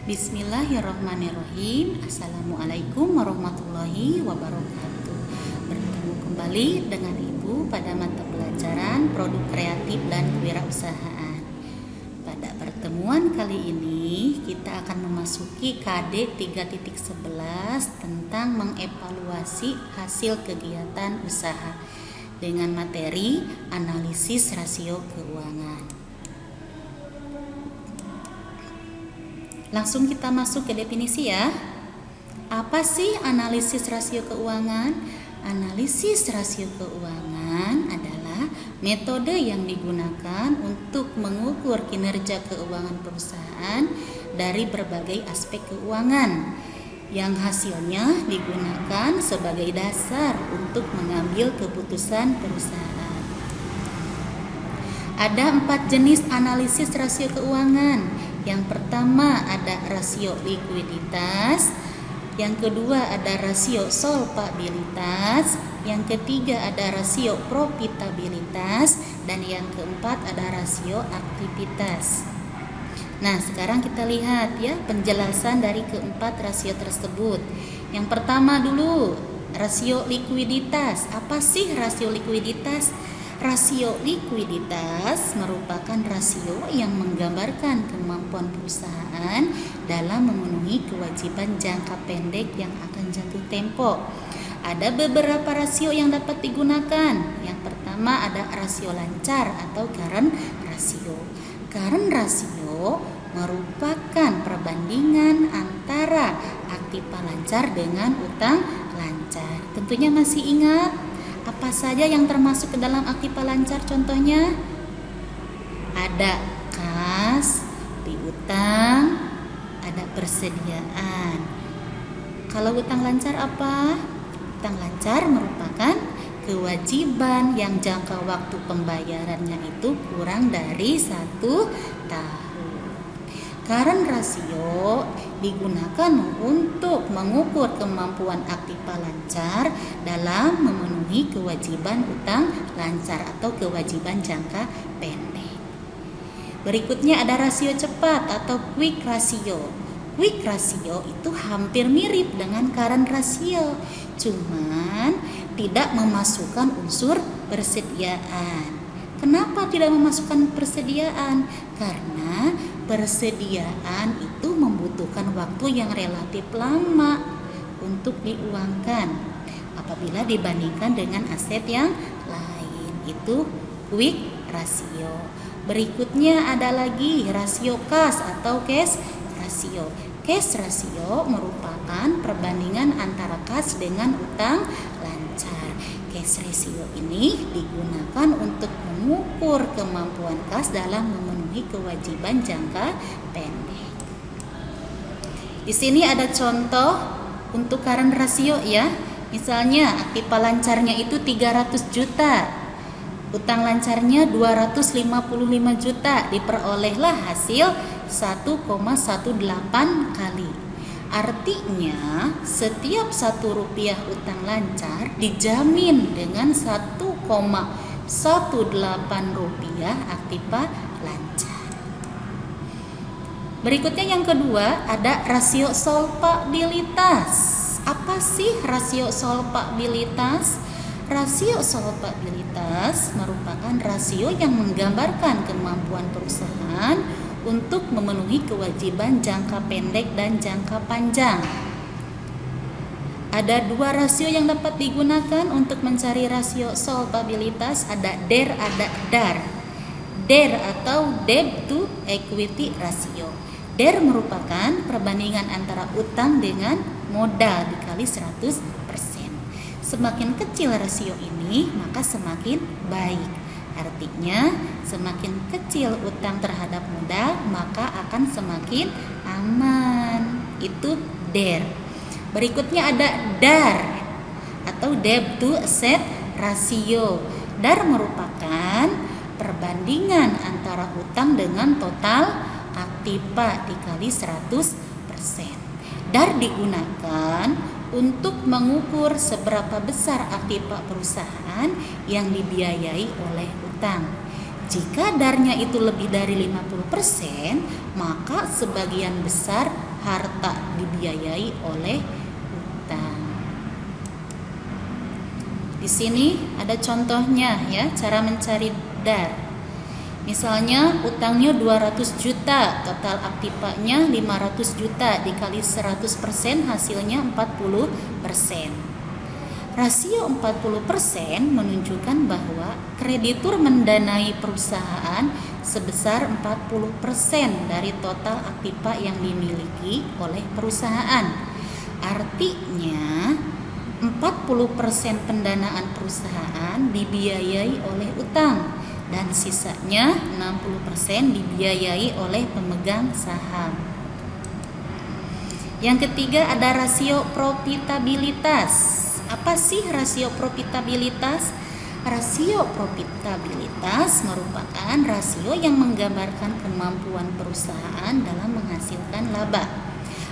Bismillahirrahmanirrahim. Assalamualaikum warahmatullahi wabarakatuh. Bertemu kembali dengan Ibu pada mata pelajaran Produk Kreatif dan Kewirausahaan. Pada pertemuan kali ini kita akan memasuki KD 3.11 tentang mengevaluasi hasil kegiatan usaha dengan materi analisis rasio keuangan. Langsung kita masuk ke definisi ya. Apa sih analisis rasio keuangan? Analisis rasio keuangan adalah metode yang digunakan untuk mengukur kinerja keuangan perusahaan dari berbagai aspek keuangan, yang hasilnya digunakan sebagai dasar untuk mengambil keputusan perusahaan. Ada 4 jenis analisis rasio keuangan. Yang pertama ada rasio likuiditas, yang kedua ada rasio solvabilitas, yang ketiga ada rasio profitabilitas, dan yang keempat ada rasio aktivitas. Nah, sekarang kita lihat ya penjelasan dari keempat rasio tersebut. Yang pertama dulu, rasio likuiditas. Apa sih rasio likuiditas? Rasio likuiditas merupakan rasio yang menggambarkan kemampuan perusahaan dalam memenuhi kewajiban jangka pendek yang akan jatuh tempo. Ada beberapa rasio yang dapat digunakan. Yang pertama ada rasio lancar atau current ratio. Current ratio merupakan perbandingan antara aktiva lancar dengan utang lancar. Tentunya masih ingat apa saja yang termasuk ke dalam aktiva lancar? Contohnya ada kas, piutang, ada persediaan. Kalau utang lancar apa? Utang lancar merupakan kewajiban yang jangka waktu pembayarannya itu kurang dari 1 tahun. Current ratio digunakan untuk mengukur kemampuan aktiva lancar dalam memenuhi kewajiban utang lancar atau kewajiban jangka pendek. Berikutnya ada rasio cepat atau quick ratio. Quick ratio itu hampir mirip dengan current ratio, cuman tidak memasukkan unsur persediaan. Kenapa tidak memasukkan persediaan? Karena persediaan itu membutuhkan waktu yang relatif lama untuk diuangkan apabila dibandingkan dengan aset yang lain. Itu quick ratio. Berikutnya ada lagi rasio kas atau cash ratio. Cash ratio merupakan perbandingan antara kas dengan utang lancar. Cash ratio ini digunakan untuk mengukur kemampuan kas dalam memenuhi kewajiban jangka pendek. Di sini ada contoh untuk current ratio ya. Misalnya aktiva lancarnya itu 300 juta. Utang lancarnya 255 juta, diperolehlah hasil 1,18 kali. Artinya setiap 1 rupiah utang lancar dijamin dengan 1,18 rupiah aktiva lancar. Berikutnya yang kedua ada rasio solvabilitas. Apa sih rasio solvabilitas? Rasio solvabilitas merupakan rasio yang menggambarkan kemampuan perusahaan untuk memenuhi kewajiban jangka pendek dan jangka panjang. Ada 2 rasio yang dapat digunakan untuk mencari rasio solvabilitas, ada DER, ada DAR. DER atau Debt to Equity Ratio. DER merupakan perbandingan antara utang dengan modal dikali 100%. Semakin kecil rasio ini, maka semakin baik. Artinya, semakin kecil utang terhadap modal, maka akan semakin aman. Itu DER. Berikutnya ada DAR atau Debt to Asset Ratio. DAR merupakan perbandingan antara utang dengan total aktiva dikali 100%. DAR digunakan untuk mengukur seberapa besar aktiva perusahaan yang dibiayai oleh utang. Jika DAR-nya itu lebih dari 50%, maka sebagian besar harta dibiayai oleh utang. Di sini ada contohnya ya, cara mencari DAR. Misalnya utangnya 200 juta, total aktifanya 500 juta, dikali 100% hasilnya 40%. Rasio 40% menunjukkan bahwa kreditur mendanai perusahaan sebesar 40% dari total aktiva yang dimiliki oleh perusahaan. Artinya 40% pendanaan perusahaan dibiayai oleh utang dan sisanya 60% dibiayai oleh pemegang saham. Yang ketiga ada rasio profitabilitas. Apa sih rasio profitabilitas? Rasio profitabilitas merupakan rasio yang menggambarkan kemampuan perusahaan dalam menghasilkan laba.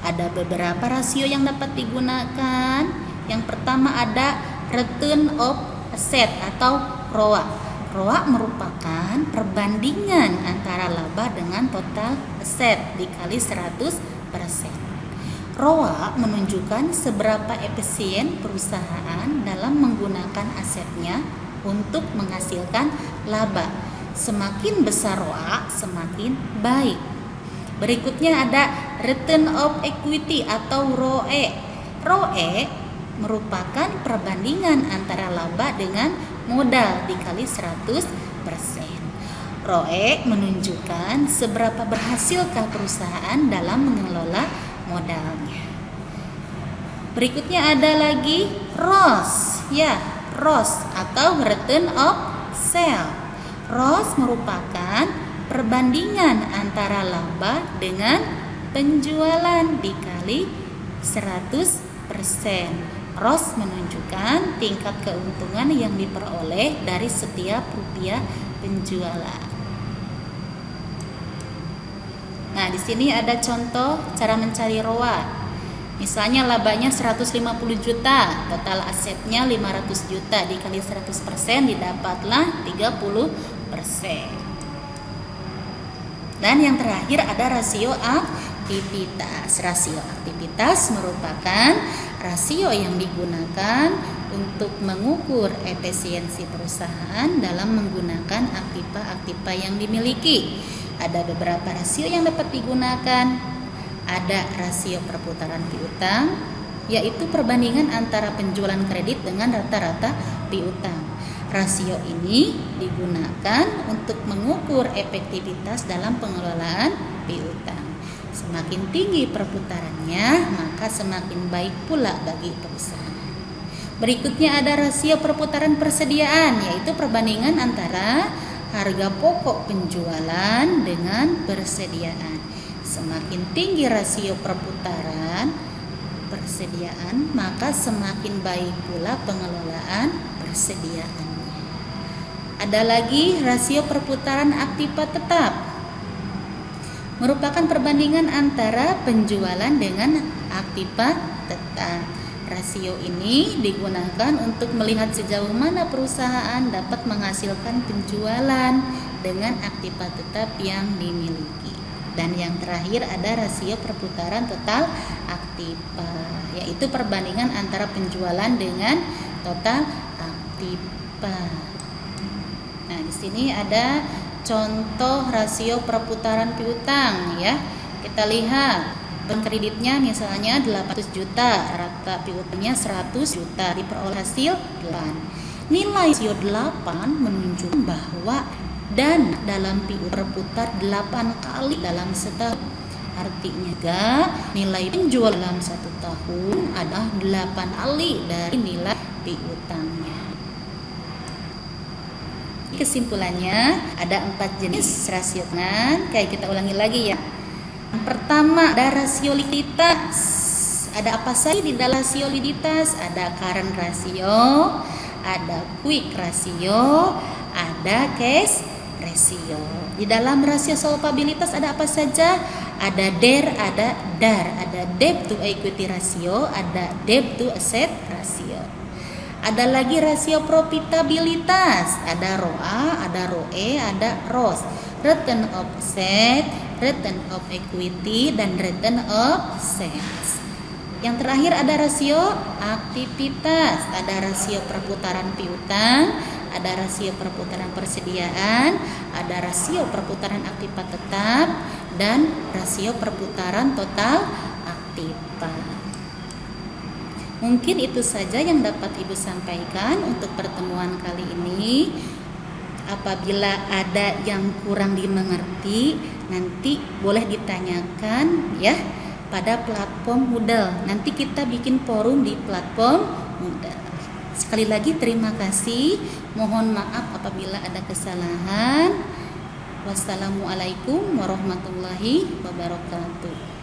Ada beberapa rasio yang dapat digunakan. Yang pertama ada return of asset atau ROA. ROA merupakan perbandingan antara laba dengan total aset dikali 100%. ROA menunjukkan seberapa efisien perusahaan dalam menggunakan asetnya untuk menghasilkan laba. Semakin besar ROA, semakin baik. Berikutnya ada return of equity atau ROE. ROE merupakan perbandingan antara laba dengan modal dikali 100%. ROE menunjukkan seberapa berhasilkah perusahaan dalam mengelola modalnya. Berikutnya ada lagi ROS, ya, ROS atau return of sale. ROS merupakan perbandingan antara laba dengan penjualan dikali 100%. ROS menunjukkan tingkat keuntungan yang diperoleh dari setiap rupiah penjualan. Nah, di sini ada contoh cara mencari ROA. Misalnya labanya 150 juta, total asetnya 500 juta, dikali 100% didapatlah 30%. Dan yang terakhir ada rasio aktivitas. Rasio aktivitas merupakan rasio yang digunakan untuk mengukur efisiensi perusahaan dalam menggunakan aktiva-aktiva yang dimiliki. Ada beberapa rasio yang dapat digunakan. Ada rasio perputaran piutang, yaitu perbandingan antara penjualan kredit dengan rata-rata piutang. Rasio ini digunakan untuk mengukur efektivitas dalam pengelolaan piutang. Semakin tinggi perputarannya, maka semakin baik pula bagi perusahaan. Berikutnya ada rasio perputaran persediaan, yaitu perbandingan antara harga pokok penjualan dengan persediaan. Semakin tinggi rasio perputaran persediaan, maka semakin baik pula pengelolaan persediaannya. Ada lagi rasio perputaran aktiva tetap. Merupakan perbandingan antara penjualan dengan aktiva tetap. Rasio ini digunakan untuk melihat sejauh mana perusahaan dapat menghasilkan penjualan dengan aktiva tetap yang dimiliki. Dan yang terakhir ada rasio perputaran total aktiva, yaitu perbandingan antara penjualan dengan total aktiva. Nah, di sini ada contoh rasio perputaran piutang ya. Kita lihat kreditnya misalnya 800 juta, rata piutangnya 100 juta, diperoleh hasil 8. Nilai rasio 8 menunjukkan bahwa dana dalam piutang berputar 8 kali dalam setahun. Artinya nilai penjual dalam 1 tahun adalah 8 kali dari nilai piutangnya. Kesimpulannya ada 4 jenis rasio. Kayak kita ulangi lagi ya. Yang pertama ada rasio likuiditas. Ada apa saja di dalam rasio likuiditas? Ada current rasio, ada quick rasio, ada cash rasio. Di dalam rasio solvabilitas ada apa saja? Ada DER, ada DAR, ada debt to equity ratio, ada debt to asset ratio. Ada lagi rasio profitabilitas, ada ROA, ada ROE, ada ROS. Return of asset, return of equity, dan return of sales. Yang terakhir ada rasio aktivitas, ada rasio perputaran piutang, ada rasio perputaran persediaan, ada rasio perputaran aktiva tetap, dan rasio perputaran total aktiva. Mungkin itu saja yang dapat Ibu sampaikan untuk pertemuan kali ini. Apabila ada yang kurang dimengerti, nanti boleh ditanyakan ya pada platform Moodle. Nanti kita bikin forum di platform Moodle. Sekali lagi terima kasih. Mohon maaf apabila ada kesalahan. Wassalamualaikum warahmatullahi wabarakatuh.